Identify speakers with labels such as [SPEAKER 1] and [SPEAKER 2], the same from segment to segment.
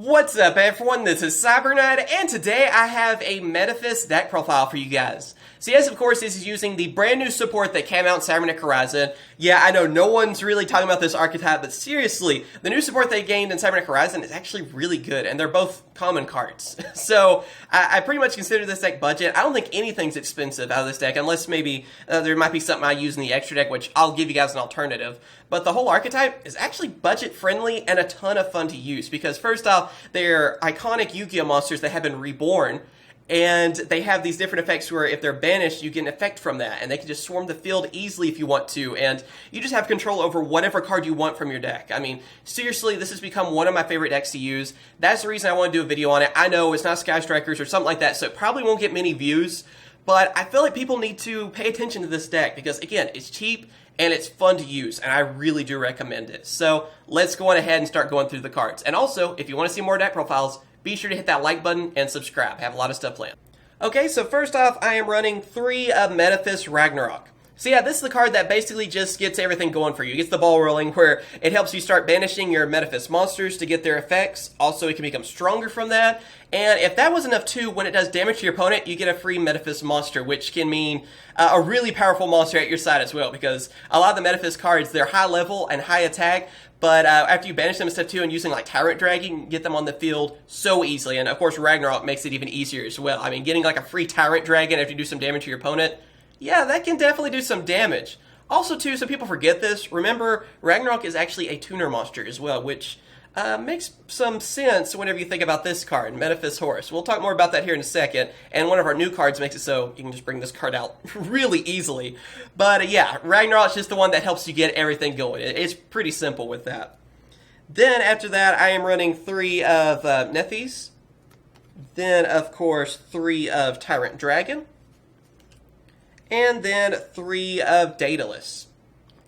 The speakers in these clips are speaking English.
[SPEAKER 1] What's up everyone, this is CyberKnight, and today I have a Metaphys Deck Profile for you guys. So yes, of course, this is using the brand new support that came out in Cybernetic Horizon. Yeah, I know no one's really talking about this archetype, but seriously, the new support they gained in Cybernetic Horizon is actually really good, and they're both common cards. So I pretty much consider this deck budget. I don't think anything's expensive out of this deck, unless maybe there might be something I use in the extra deck, which I'll give you guys an alternative. But the whole archetype is actually budget friendly and a ton of fun to use, because first off, they're iconic Yu-Gi-Oh monsters that have been reborn. And they have these different effects where if they're banished, you get an effect from that. And they can just swarm the field easily if you want to. And you just have control over whatever card you want from your deck. I mean, seriously, this has become one of my favorite decks to use. That's the reason I want to do a video on it. I know it's not Sky Strikers or something like that, so it probably won't get many views. But I feel like people need to pay attention to this deck because, again, it's cheap and it's fun to use. And I really do recommend it. So let's go on ahead and start going through the cards. And also, if you want to see more deck profiles, be sure to hit that like button and subscribe. I have a lot of stuff planned. Okay, so first off, I am running 3 of Metaphys Ragnarok. So yeah, this is the card that basically just gets everything going for you. It gets the ball rolling, where it helps you start banishing your Metaphys monsters to get their effects. Also, it can become stronger from that. And if that was enough too, when it does damage to your opponent, you get a free Metaphys monster, which can mean a really powerful monster at your side as well, because a lot of the Metaphys cards, they're high level and high attack, but after you banish them and stuff too, and using like Tyrant Dragon, you can get them on the field so easily. And of course, Ragnarok makes it even easier as well. I mean, getting like a free Tyrant Dragon after you do some damage to your opponent, yeah, that can definitely do some damage. Also too, some people forget this, remember, Ragnarok is actually a tuner monster as well, which makes some sense whenever you think about this card, Metaphys Horus. We'll talk more about that here in a second, and one of our new cards makes it so you can just bring this card out really easily. But yeah, Ragnarok's just the one that helps you get everything going. It's pretty simple with that. Then after that, I am running 3 of Metaphys. Then, of course, 3 of Tyrant Dragon. And then 3 of Duelist.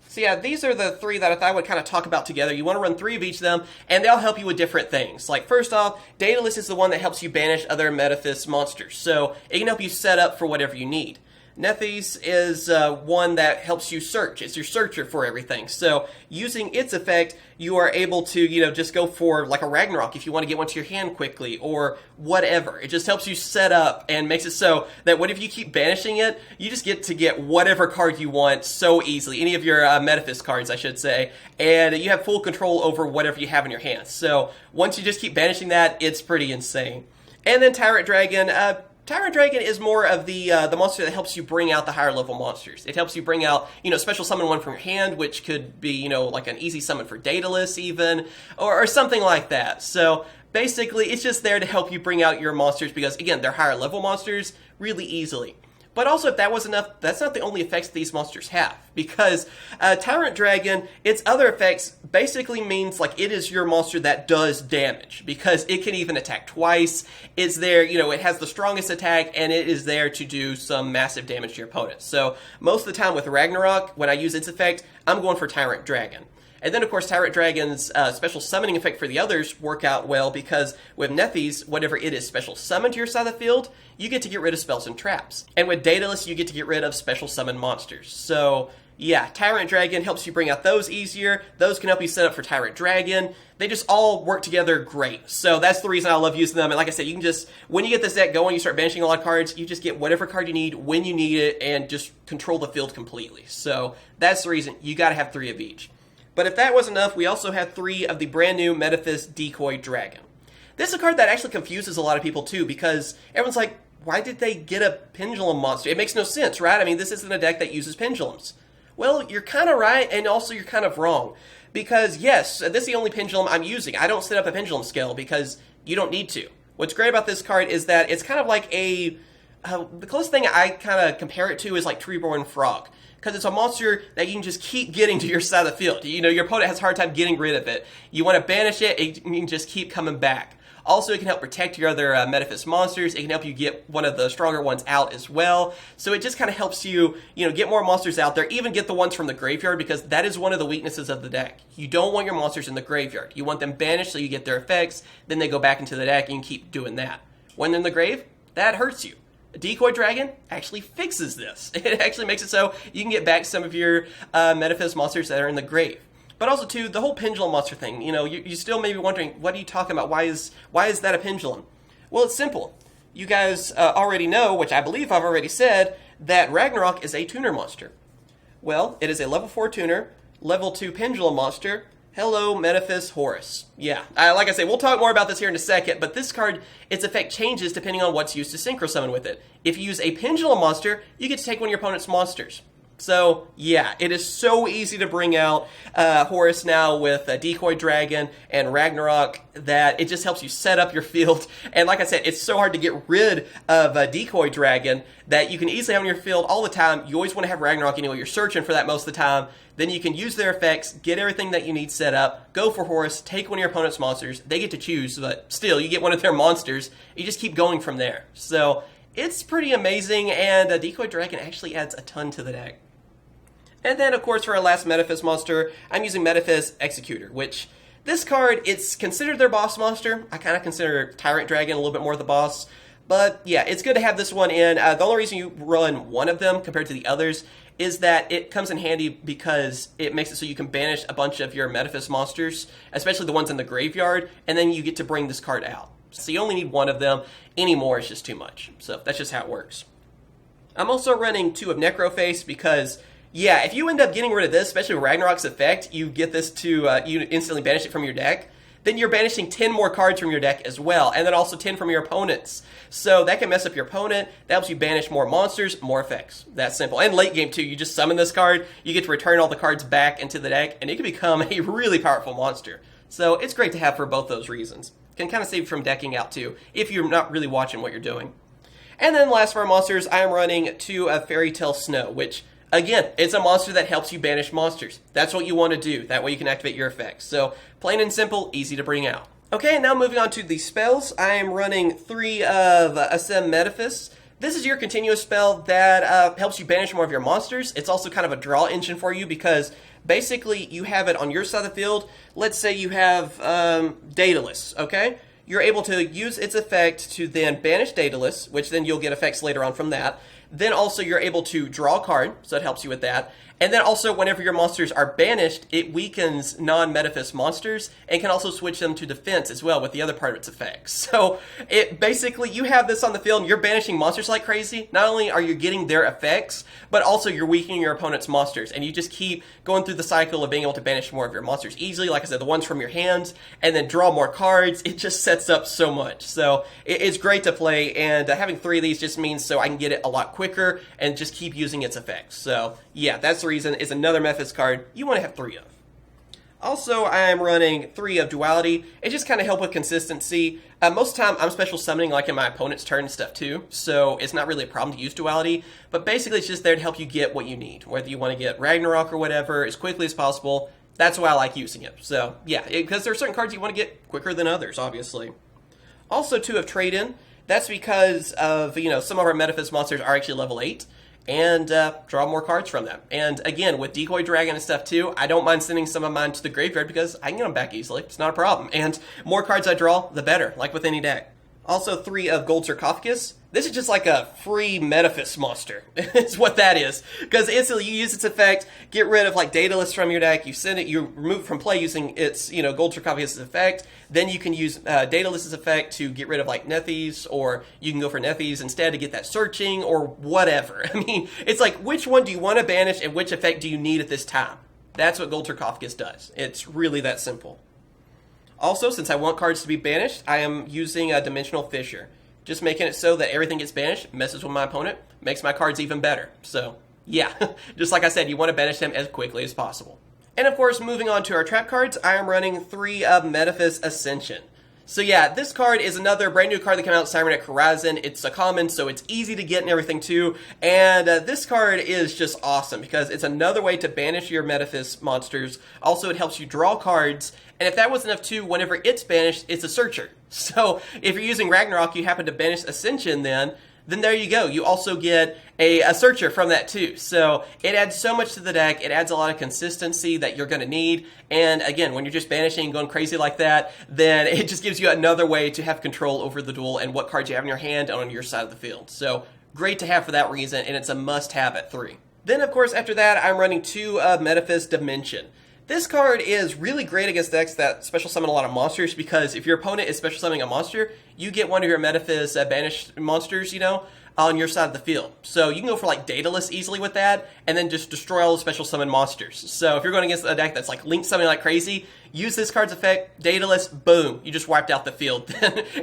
[SPEAKER 1] So yeah, these are the 3 that I thought I would kind of talk about together. You want to run 3 of each of them, and they'll help you with different things. Like, first off, Duelist is the one that helps you banish other Metaphys monsters, so it can help you set up for whatever you need. Metaphys is one that helps you search. It's your searcher for everything. So using its effect, you are able to, just go for like a Ragnarok if you want to get one to your hand quickly or whatever. It just helps you set up and makes it so that whenever you keep banishing it, you just get to get whatever card you want so easily. Any of your Metaphys cards, I should say. And you have full control over whatever you have in your hands. So once you just keep banishing that, it's pretty insane. And then Tyrant Dragon. Tyrant Dragon is more of the monster that helps you bring out the higher level monsters. It helps you bring out, special summon one from your hand, which could be, like an easy summon for Duelist even, or something like that. So basically, it's just there to help you bring out your monsters because, again, they're higher level monsters really easily. But also, if that was enough, that's not the only effects these monsters have. Because Tyrant Dragon, its other effects basically means like it is your monster that does damage. Because it can even attack twice. It's there, it has the strongest attack, and it is there to do some massive damage to your opponent. So most of the time with Ragnarok, when I use its effect, I'm going for Tyrant Dragon. And then, of course, Tyrant Dragon's special summoning effect for the others work out well because with Metaphys, whenever it is special summoned to your side of the field, you get to get rid of spells and traps. And with Duelist, you get to get rid of special summon monsters. So, yeah, Tyrant Dragon helps you bring out those easier. Those can help you set up for Tyrant Dragon. They just all work together great. So that's the reason I love using them. And like I said, you can just, when you get this deck going, you start banishing a lot of cards, you just get whatever card you need when you need it and just control the field completely. So that's the reason you got to have 3 of each. But if that wasn't enough, we also have 3 of the brand new Metaphys Decoy Dragon. This is a card that actually confuses a lot of people too, because everyone's like, why did they get a pendulum monster? It makes no sense, right? I mean, this isn't a deck that uses pendulums. Well, you're kind of right, and also you're kind of wrong. Because yes, this is the only pendulum I'm using. I don't set up a pendulum scale because you don't need to. What's great about this card is that it's kind of like the closest thing I kind of compare it to is like Treeborn Frog. Because it's a monster that you can just keep getting to your side of the field. Your opponent has a hard time getting rid of it. You want to banish it, you can just keep coming back. Also, it can help protect your other Metaphys monsters. It can help you get one of the stronger ones out as well. So it just kind of helps you, get more monsters out there, even get the ones from the graveyard, because that is one of the weaknesses of the deck. You don't want your monsters in the graveyard. You want them banished so you get their effects, then they go back into the deck and you can keep doing that. When they're in the grave, that hurts you. Decoy Dragon actually fixes this. It actually makes it so you can get back some of your Metaphys monsters that are in the grave. But also, too, the whole pendulum monster thing, you still may be wondering, what are you talking about? Why is that a pendulum? Well, it's simple. You guys already know, which I believe I've already said, that Ragnarok is a tuner monster. Well, it is a level 4 tuner, level 2 pendulum monster. Hello, Metaphys Horus. Yeah, like I say, we'll talk more about this here in a second, but this card, its effect changes depending on what's used to synchro summon with it. If you use a pendulum monster, you get to take one of your opponent's monsters. So, yeah, it is so easy to bring out Horus now with a Decoy Dragon and Ragnarok that it just helps you set up your field. And like I said, it's so hard to get rid of a Decoy Dragon that you can easily have in your field all the time. You always want to have Ragnarok anyway. You're searching for that most of the time. Then you can use their effects, get everything that you need set up, go for Horus, take one of your opponent's monsters. They get to choose, but still, you get one of their monsters. You just keep going from there. So, it's pretty amazing, and a Decoy Dragon actually adds a ton to the deck. And then, of course, for our last Metaphys monster, I'm using Metaphys Executor, which, this card, it's considered their boss monster. I kind of consider Tyrant Dragon a little bit more the boss. But, yeah, it's good to have this one in. The only reason you run one of them compared to the others is that it comes in handy because it makes it so you can banish a bunch of your Metaphys monsters, especially the ones in the graveyard, and then you get to bring this card out. So you only need one of them. Any more is just too much. So that's just how it works. I'm also running 2 of Necroface because, yeah, if you end up getting rid of this, especially with Ragnarok's effect, you get this to, you instantly banish it from your deck, then you're banishing 10 more cards from your deck as well, and then also 10 from your opponents. So that can mess up your opponent. That helps you banish more monsters, more effects. That simple. And late game, too, you just summon this card, you get to return all the cards back into the deck, and it can become a really powerful monster. So it's great to have for both those reasons. Can kind of save you from decking out, too, if you're not really watching what you're doing. And then last for our monsters, I am running 2 of Fairy Tale Snow, which, again, it's a monster that helps you banish monsters. That's what you want to do. That way you can activate your effects. So, plain and simple, easy to bring out. Okay, now moving on to the spells. I am running 3 of Ascend Metaphys. This is your continuous spell that helps you banish more of your monsters. It's also kind of a draw engine for you because basically you have it on your side of the field. Let's say you have Duelist, okay? You're able to use its effect to then banish Duelist, which then you'll get effects later on from that. Then also you're able to draw a card, so it helps you with that. And then also whenever your monsters are banished, it weakens non-Metaphys monsters and can also switch them to defense as well with the other part of its effects. So it basically, you have this on the field and you're banishing monsters like crazy. Not only are you getting their effects, but also you're weakening your opponent's monsters. And you just keep going through the cycle of being able to banish more of your monsters easily. Like I said, the ones from your hands, and then draw more cards. It just sets up so much. So it's great to play, and having 3 of these just means so I can get it a lot quicker and just keep using its effects. So yeah, that's the reason. Is another Metaphys card you want to have 3 of. Also, I am running 3 of Duality. It just kind of helps with consistency. Most of the time, I'm special summoning like in my opponent's turn and stuff too, so it's not really a problem to use Duality, but basically it's just there to help you get what you need. Whether you want to get Ragnarok or whatever as quickly as possible, that's why I like using it. So yeah, because there are certain cards you want to get quicker than others, obviously. Also 2 of Trade-In. That's because of, some of our Metaphys monsters are actually level 8. And draw more cards from them. And again, with Decoy Dragon and stuff too, I don't mind sending some of mine to the graveyard because I can get them back easily. It's not a problem. And more cards I draw, the better, like with any deck. Also 3 of Gold Sarcophagus. This is just like a free Metaphys monster. It's what that is. Because instantly you use its effect, get rid of like Duelist from your deck, you send it, you remove it from play using its, Gold Sarcophagus' effect. Then you can use Duelist's effect to get rid of like Nethys, or you can go for Nethys instead to get that searching, or whatever. I mean, it's like, which one do you want to banish and which effect do you need at this time? That's what Gold Sarcophagus does. It's really that simple. Also, since I want cards to be banished, I am using a Dimensional Fissure. Just making it so that everything gets banished, messes with my opponent, makes my cards even better. So, yeah, just like I said, you want to banish them as quickly as possible. And of course, moving on to our trap cards, I am running 3 of Metaphys Ascension. So yeah, this card is another brand new card that came out in Cybernetic Horizon. It's a common, so it's easy to get and everything too. And this card is just awesome because it's another way to banish your Metaphys monsters. Also, it helps you draw cards. And if that wasn't enough too, whenever it's banished, it's a searcher. So if you're using Ragnarok, you happen to banish Ascension then there you go. You also get a searcher from that too. So it adds so much to the deck. It adds a lot of consistency that you're going to need. And again, when you're just banishing and going crazy like that, then it just gives you another way to have control over the duel and what cards you have in your hand and on your side of the field. So great to have for that reason, and it's a must-have at 3. Then, of course, after that, I'm running 2 of Metaphys Dimension. This card is really great against decks that special summon a lot of monsters, because if your opponent is special summoning a monster, you get one of your Metaphys banished monsters, on your side of the field. So you can go for like Duelist easily with that, and then just destroy all the special summon monsters. So if you're going against a deck that's like link summoning like crazy, use this card's effect, Duelist, boom, you just wiped out the field.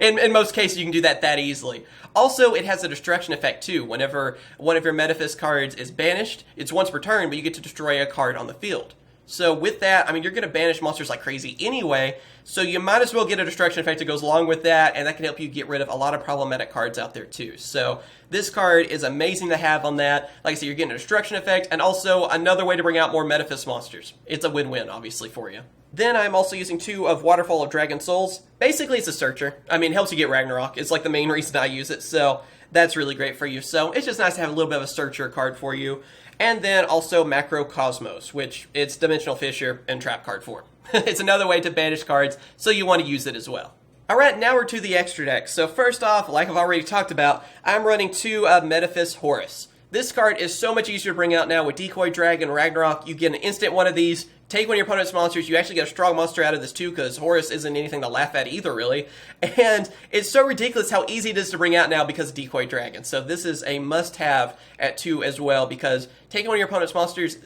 [SPEAKER 1] in most cases, you can do that easily. Also, it has a destruction effect too. Whenever one of your Metaphys cards is banished, it's once per turn, but you get to destroy a card on the field. So with that, I mean, you're going to banish monsters like crazy anyway, so you might as well get a destruction effect that goes along with that, and that can help you get rid of a lot of problematic cards out there too. So this card is amazing to have on that. Like I said, you're getting a destruction effect, and also another way to bring out more Metaphys monsters. It's a win-win, obviously, for you. Then I'm also using 2 of Waterfall of Dragon Souls. Basically, it's a searcher. I mean, it helps you get Ragnarok. It's like the main reason I use it, so that's really great for you. So it's just nice to have a little bit of a searcher card for you. And then also Macro Cosmos, which it's Dimensional Fissure and Trap card for. It's another way to banish cards, so you want to use it as well. Alright, now we're to the extra deck. So first off, like I've already talked about, I'm running 2 of Metaphys Horus. This card is so much easier to bring out now with Decoy Dragon, Ragnarok. You get an instant one of these, take one of your opponent's monsters, you actually get a strong monster out of this too, because Horus isn't anything to laugh at either, really. And it's so ridiculous how easy it is to bring out now because of Decoy Dragon. So this is a must-have at 2 as well, because taking one of your opponent's monsters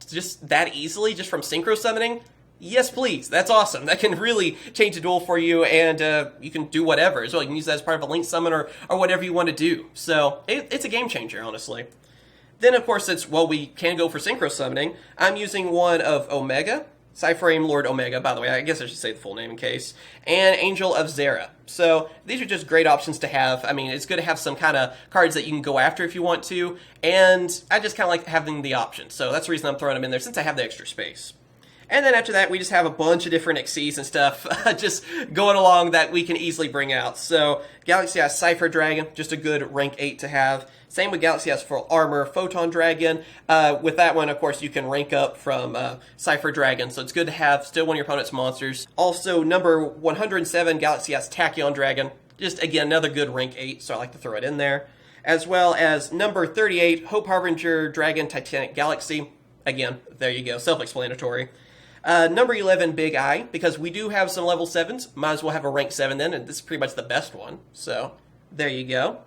[SPEAKER 1] just that easily, just from Synchro Summoning, yes please, that's awesome. That can really change the duel for you, and you can do whatever as well. You can use that as part of a link summon or whatever you want to do. So it's a game changer, honestly. Then, of course, we can go for Synchro Summoning. I'm using one of Omega, Cyframe Lord Omega, by the way. I guess I should say the full name in case. And Angel of Zera. So these are just great options to have. I mean, it's good to have some kind of cards that you can go after if you want to. And I just kind of like having the option. So that's the reason I'm throwing them in there, since I have the extra space. And then after that, we just have a bunch of different Xyz and stuff just going along that we can easily bring out. So Galaxy has Cypher Dragon, just a good rank 8 to have. Same with Galaxy has Full Armor, Photon Dragon. With that one, of course, you can rank up from Cypher Dragon, so it's good to have still one of your opponent's monsters. Also, number 107, Galaxy has Tachyon Dragon. Just, again, another good rank 8, so I like to throw it in there. As well as number 38, Hope Harbinger Dragon Titanic Galaxy. Again, there you go, self-explanatory. Number 11, Big Eye, because we do have some level 7s. Might as well have a rank 7 then, and this is pretty much the best one. So, there you go.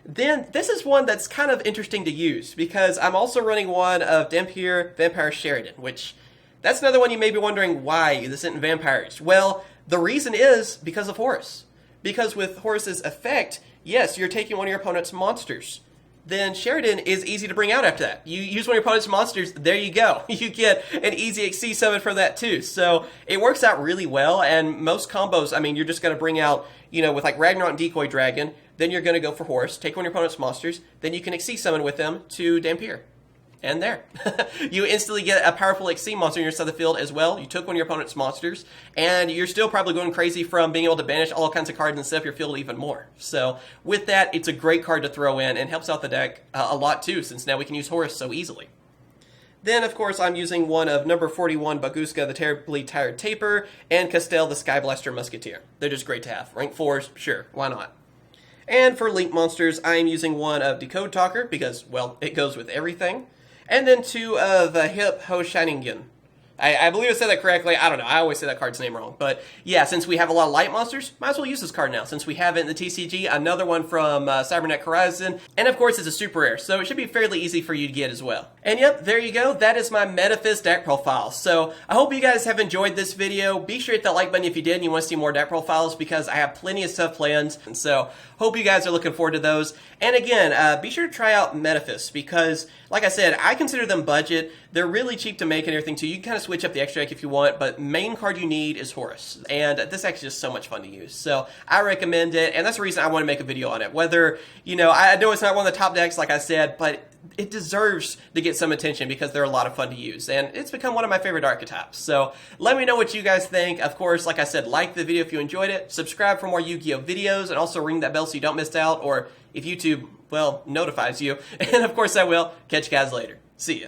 [SPEAKER 1] Then, this is one that's kind of interesting to use, because I'm also running one of Dampier Vampire Sheridan, which, that's another one you may be wondering why this isn't vampires. Well, the reason is because of Horus. Because with Horus's effect, yes, you're taking one of your opponent's monsters. Then Sheridan is easy to bring out after that. You use one of your opponent's monsters, there you go. You get an easy Xyz summon for that too. So it works out really well, and most combos, I mean, you're just going to bring out, with like Ragnarok and Decoy Dragon, then you're going to go for Horus, take one of your opponent's monsters, then you can Xyz summon with them to Dampier. And there. You instantly get a powerful Xyz monster on your side of the field as well. You took one of your opponent's monsters, and you're still probably going crazy from being able to banish all kinds of cards and set up your field even more. So with that, it's a great card to throw in and helps out the deck a lot too, since now we can use Horus so easily. Then, of course, I'm using one of number 41, Baguska the Terribly Tired Taper, and Castel the Skyblaster Musketeer. They're just great to have. Rank 4s, sure, why not? And for Link monsters, I am using one of Decode Talker, because, well, it goes with everything. And then 2 of Hip Ho Shiningen. I believe I said that correctly. I don't know. I always say that card's name wrong. But yeah, since we have a lot of light monsters, might as well use this card now. Since we have it in the TCG, another one from Cybernetic Horizon. And of course, it's a super rare, so it should be fairly easy for you to get as well. And yep, there you go. That is my Metaphys deck profile. So I hope you guys have enjoyed this video. Be sure to hit that like button if you did and you want to see more deck profiles, because I have plenty of stuff planned. And so hope you guys are looking forward to those. And again, be sure to try out Metaphys, because like I said, I consider them budget. They're really cheap to make and everything too. You can kind of switch up the extra deck if you want, but main card you need is Horus. And this deck is just so much fun to use. So I recommend it, and that's the reason I want to make a video on it. Whether, I know it's not one of the top decks, like I said, but it deserves to get some attention because they're a lot of fun to use. And it's become one of my favorite archetypes. So let me know what you guys think. Of course, like I said, like the video if you enjoyed it. Subscribe for more Yu-Gi-Oh videos, and also ring that bell so you don't miss out, or if YouTube, well, notifies you. And of course I will. Catch you guys later. See ya.